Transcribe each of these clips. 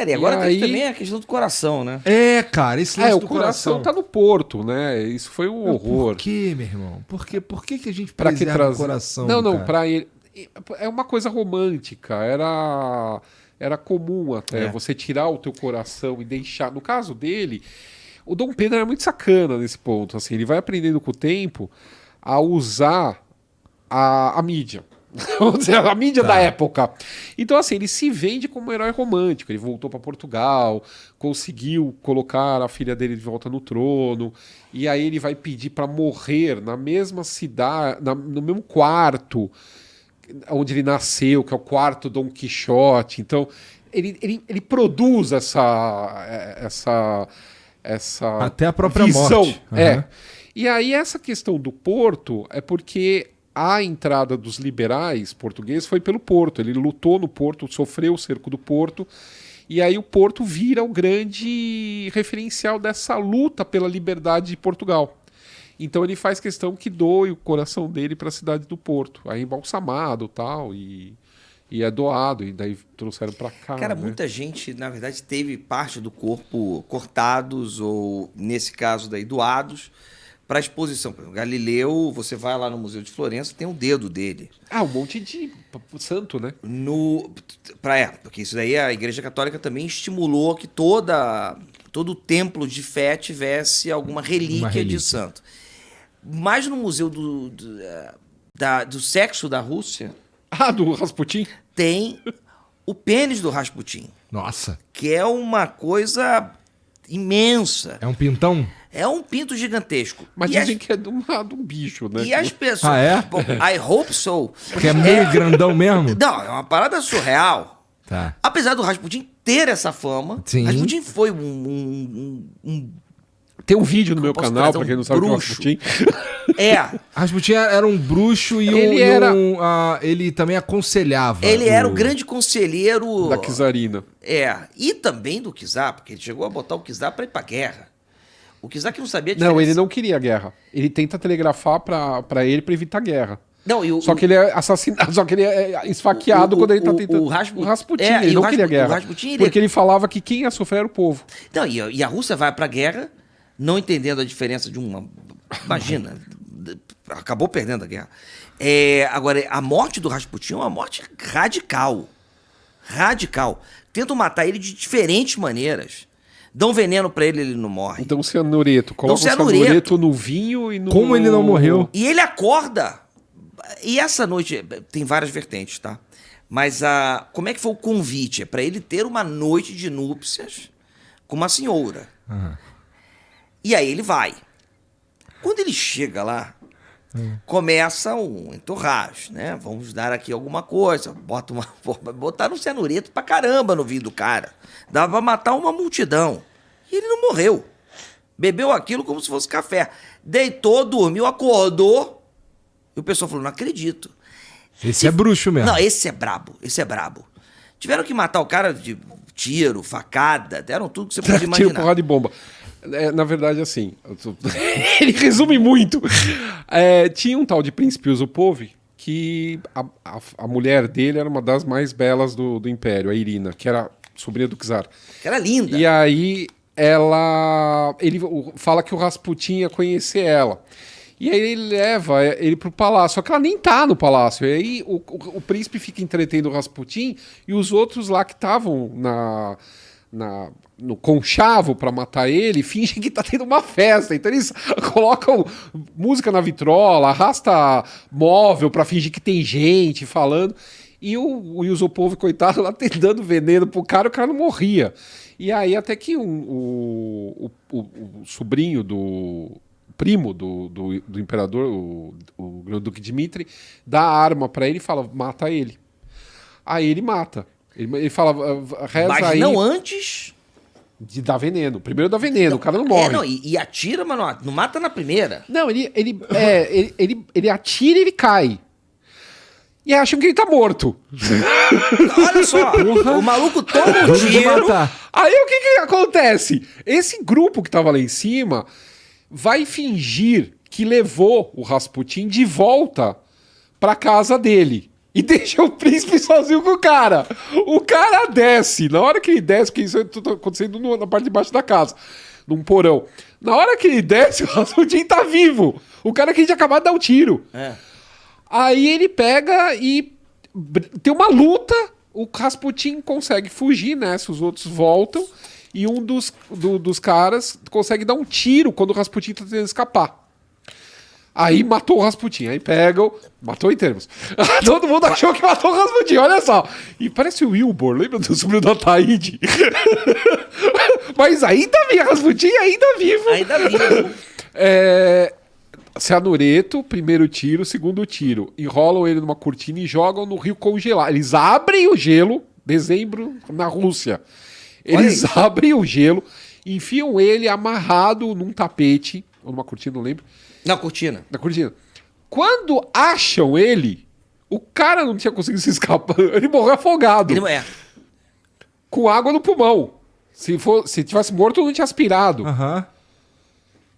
Cara, e agora tem também a questão do coração, né? Cara, esse lance do coração tá no Porto, né? Isso foi um horror. Por quê, meu irmão? Por que a gente pra que preserva o coração? Não, pra ele... É uma coisa romântica, era comum até você tirar o teu coração e deixar... No caso dele, o Dom Pedro era muito sacana nesse ponto, assim, ele vai aprendendo com o tempo a usar a mídia. Vamos dizer, a mídia da época. Então, assim, ele se vende como um herói romântico. Ele voltou para Portugal, conseguiu colocar a filha dele de volta no trono, e aí ele vai pedir para morrer na mesma cidade, no mesmo quarto onde ele nasceu, que é o quarto Dom Quixote. Então, ele produz essa até a própria visão. Morte. E aí essa questão do Porto é porque a entrada dos liberais portugueses foi pelo Porto. Ele lutou no Porto, sofreu o cerco do Porto, e aí o Porto vira o grande referencial dessa luta pela liberdade de Portugal. Então ele faz questão que doe o coração dele para a cidade do Porto. Aí embalsamado tal, e é doado, e daí trouxeram para cá. Cara, né? Muita gente, na verdade, teve parte do corpo cortados, ou, nesse caso daí, doados, para exposição. Por exemplo, Galileu, você vai lá no Museu de Florença, tem o dedo dele. Um monte de santo, né? Porque isso daí a Igreja Católica também estimulou que todo o templo de fé tivesse alguma relíquia de santo. Mas no Museu do Sexo da Rússia... do Rasputin? Tem o pênis do Rasputin. Nossa. Que é uma coisa imensa. É um pintão? É um pinto gigantesco. Mas dizem que é de um bicho, né? E as pessoas... Bom, I hope so. Porque é meio grandão mesmo? Não, é uma parada surreal. Tá. Apesar do Rasputin ter essa fama, Sim. Rasputin foi Tem um vídeo no meu canal, pra quem não sabe o que é o Rasputin. Rasputin era um bruxo e ele também aconselhava. Ele era o grande conselheiro... da czarina. E também do czar, porque ele chegou a botar o czar pra ir pra guerra. O czar que não sabia a diferença. Não, ele não queria guerra. Ele tenta telegrafar pra ele pra evitar guerra. Só que ele é assassinado, só que ele é esfaqueado quando ele tá tentando... O Rasputin, ele não queria guerra. Porque ele falava que quem ia sofrer era o povo. Não, e a Rússia vai pra guerra... não entendendo a diferença de uma... Imagina, acabou perdendo a guerra. Agora, a morte do Rasputin é uma morte radical. Radical. Tentam matar ele de diferentes maneiras. Dão veneno pra ele, ele não morre. Dão cianureto. Colocam cianureto no vinho e no... Como ele não morreu? E ele acorda. E essa noite... Tem várias vertentes, tá? Mas como é que foi o convite? É pra ele ter uma noite de núpcias com uma senhora. E aí ele vai. Quando ele chega lá, começa um entorragem, né? Vamos dar aqui alguma coisa. Botaram um cianureto pra caramba no vinho do cara. Dava pra matar uma multidão. E ele não morreu. Bebeu aquilo como se fosse café. Deitou, dormiu, acordou. E o pessoal falou, não acredito. Esse é bruxo mesmo. Não, esse é brabo. Tiveram que matar o cara de tiro, facada. Deram tudo que você podia imaginar. Tiro, porrada de bomba. Na verdade, assim, ele resume muito. Tinha um tal de Príncipe Yusupov que a mulher dele era uma das mais belas do Império, a Irina, que era sobrinha do czar. Que era linda. E aí ele fala que o Rasputin ia conhecer ela. E aí ele leva ele pro palácio, só que ela nem tá no palácio. E aí o príncipe fica entretendo o Rasputin e os outros lá que estavam no conchavo para matar ele, fingem que tá tendo uma festa. Então eles colocam música na vitrola, arrasta móvel para fingir que tem gente falando. E o Yusupov, coitado, lá dando veneno pro cara, o cara não morria. E aí até que o sobrinho primo do imperador, o Grão-Duque Dmitri, dá a arma para ele e fala, mata ele. Aí ele mata. Ele fala, reza. Mas aí... não antes de dar veneno. Primeiro dá veneno, o cara não morre. E atira, mas não mata na primeira. Não, ele atira e ele cai. E acham que ele tá morto. Olha só, o maluco toma um tiro. Aí o que acontece? Esse grupo que tava lá em cima vai fingir que levou o Rasputin de volta pra casa dele. e deixa o príncipe sozinho com o cara. O cara desce. Na hora que ele desce, porque isso tá acontecendo na parte de baixo da casa, num porão. Na hora que ele desce, o Rasputin tá vivo. O cara que tinha acabado de dar um tiro. Aí ele pega e tem uma luta. O Rasputin consegue fugir, né? Se os outros voltam. E um dos caras consegue dar um tiro quando o Rasputin tá tentando escapar. Aí matou o Rasputin. Aí pegam. Matou em termos. Todo mundo achou que matou o Rasputin, olha só. E parece o Wilbur, lembra do sobrinho da Taíde? Mas ainda vivo, Rasputin ainda vivo. Ainda vivo. Cianureto, primeiro tiro, segundo tiro. Enrolam ele numa cortina e jogam no rio congelado. Eles abrem o gelo, dezembro, na Rússia. Eles abrem o gelo, enfiam ele amarrado num tapete, ou numa cortina, não lembro. Na cortina. Na cortina. Quando acham ele, o cara não tinha conseguido se escapar. Ele morreu afogado. Com água no pulmão. Se tivesse morto, não tinha aspirado.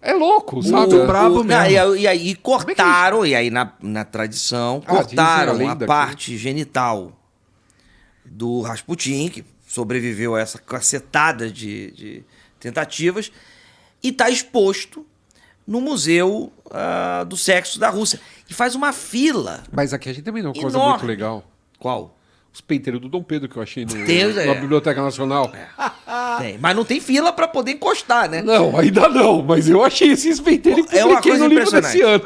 É louco, sabe? Brabo mesmo. E aí cortaram, e aí na tradição, cortaram a parte genital do Rasputin, que sobreviveu a essa cacetada de tentativas, e tá exposto no Museu do Sexo da Rússia. E faz uma fila. Mas aqui a gente também tem uma coisa enorme. muito legal. Qual? Os peiteiros do Dom Pedro que eu achei na Biblioteca Nacional. Tem, mas não tem fila pra poder encostar, né? Não, ainda não. Mas eu achei esses peiteiros É uma coisa no livro desse ano.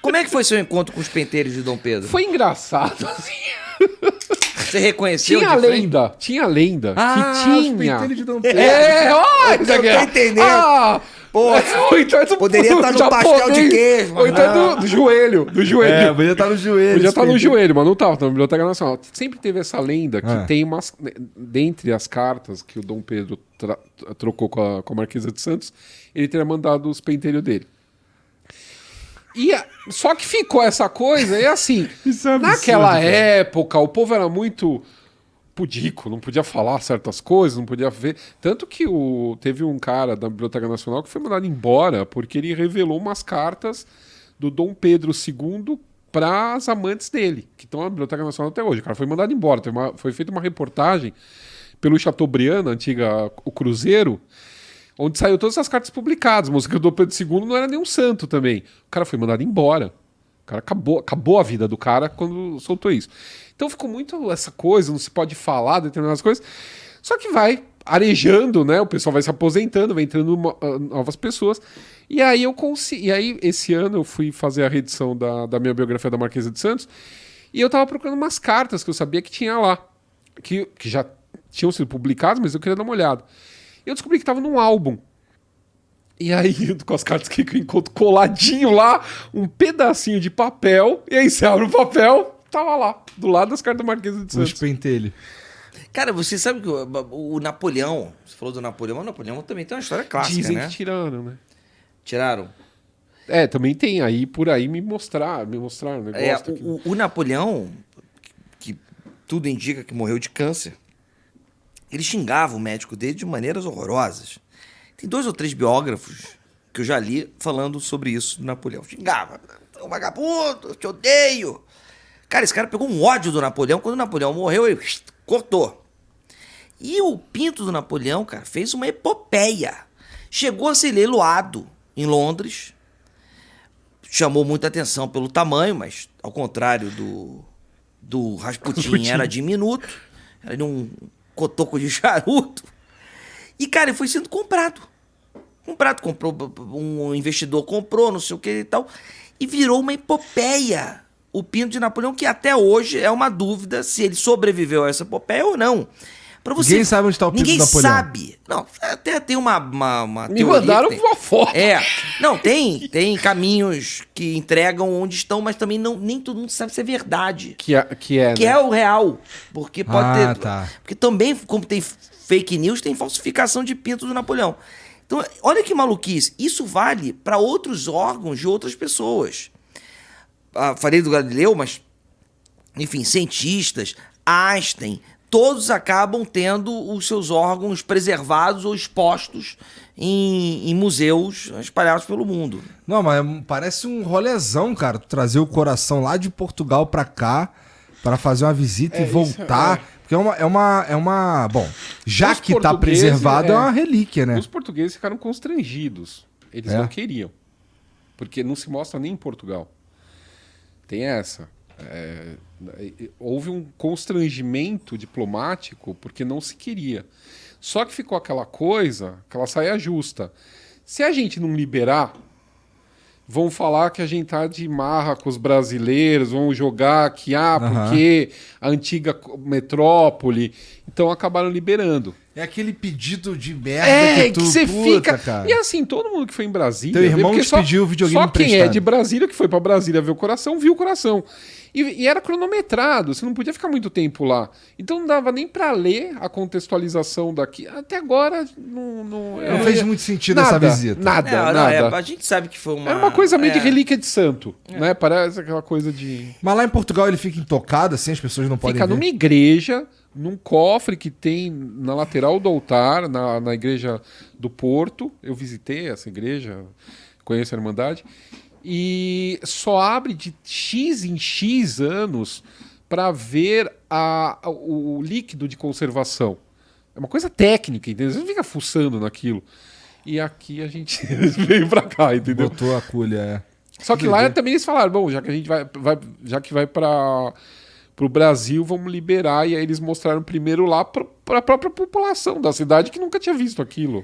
Como é que foi seu encontro com os penteiros de Dom Pedro? Foi engraçado, assim. Você reconheceu? Tinha lenda que tinha. Os penteiros de Dom Pedro. Eu tô entendendo. Pô, poderia estar no pastel de queijo. Ou então do joelho. Podia estar no joelho. Podia estar no joelho, mas não tava, tá na Biblioteca Nacional. Sempre teve essa lenda que tem umas. Dentre as cartas que o Dom Pedro trocou com a Marquesa de Santos, ele teria mandado os penteiros dele. Só que ficou essa coisa, e assim, naquela época, o povo era muito pudico, não podia falar certas coisas, não podia ver. Tanto que teve um cara da Biblioteca Nacional que foi mandado embora porque ele revelou umas cartas do Dom Pedro II para as amantes dele, que estão na Biblioteca Nacional até hoje. O cara foi mandado embora. Foi feita uma reportagem pelo Chateaubriand, antiga o Cruzeiro, onde saiu todas as cartas publicadas. A música do Dom Pedro II não era nem um santo também. O cara foi mandado embora. O cara acabou a vida do cara quando soltou isso. Então ficou muito essa coisa, não se pode falar determinadas coisas. Só que vai arejando, né? O pessoal vai se aposentando, vai entrando novas pessoas. E aí esse ano eu fui fazer a reedição da minha biografia da Marquesa de Santos, e eu tava procurando umas cartas que eu sabia que tinha lá, que já tinham sido publicadas, mas eu queria dar uma olhada. Eu descobri que estava num álbum. E aí, com as cartas que eu encontro coladinho lá, um pedacinho de papel, e aí você abre o papel, tava lá, do lado das cartas da Marquesa de Santos. Os pentelhos. Cara, você sabe que o Napoleão, você falou do Napoleão, mas o Napoleão também tem uma história clássica, Dizem né? que tiraram, né? Tiraram? Também tem aí, por aí, me mostrar o negócio. O Napoleão, que tudo indica que morreu de câncer, ele xingava o médico dele de maneiras horrorosas. Tem 2 ou 3 biógrafos que eu já li falando sobre isso do Napoleão. Xingava. "Um vagabundo, eu te odeio." Cara, esse cara pegou um ódio do Napoleão. Quando o Napoleão morreu, ele cortou. E o pinto do Napoleão, cara, fez uma epopeia. Chegou a ser leiloado em Londres. Chamou muita atenção pelo tamanho, mas ao contrário do Rasputin, era diminuto. Era um cotoco de charuto. E, cara, ele foi sendo comprado. Comprou, um investidor comprou, não sei o que e tal. E virou uma epopeia o pinto de Napoleão, que até hoje é uma dúvida se ele sobreviveu a essa epopeia ou não. Ninguém sabe onde está o pinto do Napoleão. Ninguém sabe. Não, até tem uma Me teoria. mandaram uma foto. Não, tem caminhos que entregam onde estão, mas também nem todo mundo sabe se é verdade. Que é o real. Porque pode ter... Tá. Porque também, como tem fake news, tem falsificação de pinto do Napoleão. Então, olha que maluquice. Isso vale para outros órgãos de outras pessoas. Falei do Galileu, mas, enfim, cientistas, Einstein, todos acabam tendo os seus órgãos preservados ou expostos em museus espalhados pelo mundo. Não, mas parece um rolezão, cara. Trazer o coração lá de Portugal pra cá, para fazer uma visita e voltar. Porque é uma. Bom, já que tá preservado, é uma relíquia, né? Os portugueses ficaram constrangidos. Eles não queriam. Porque não se mostra nem em Portugal. Tem essa. Houve um constrangimento diplomático porque não se queria. Só que ficou aquela coisa, aquela saia justa. Se a gente não liberar, vão falar que a gente tá de marra com os brasileiros, vão jogar que, porque a antiga metrópole. Então acabaram liberando. É aquele pedido de merda que você fica. Cara. E assim, todo mundo que foi em Brasília. Teu irmão te pediu o videogame emprestado. Só quem é de Brasília, que foi pra Brasília ver o coração, viu o coração. E era cronometrado, você não podia ficar muito tempo lá. Então não dava nem pra ler a contextualização daqui. Até agora não fez muito sentido essa visita. Nada. A gente sabe que foi uma. Era uma coisa meio de relíquia de santo, né? Parece aquela coisa de. Mas lá em Portugal ele fica intocado, assim, as pessoas não podem ver. Fica numa igreja, num cofre que tem na lateral do altar, na igreja do Porto. Eu visitei essa igreja, conheço a Irmandade. E só abre de X em X anos para ver o líquido de conservação. É uma coisa técnica, entendeu? Você não fica fuçando naquilo. E aqui a gente veio para cá, entendeu? Botou a culha, Só que lá também eles falaram, bom, já que a gente vai para o Brasil, vamos liberar. E aí eles mostraram primeiro lá para a própria população da cidade que nunca tinha visto aquilo.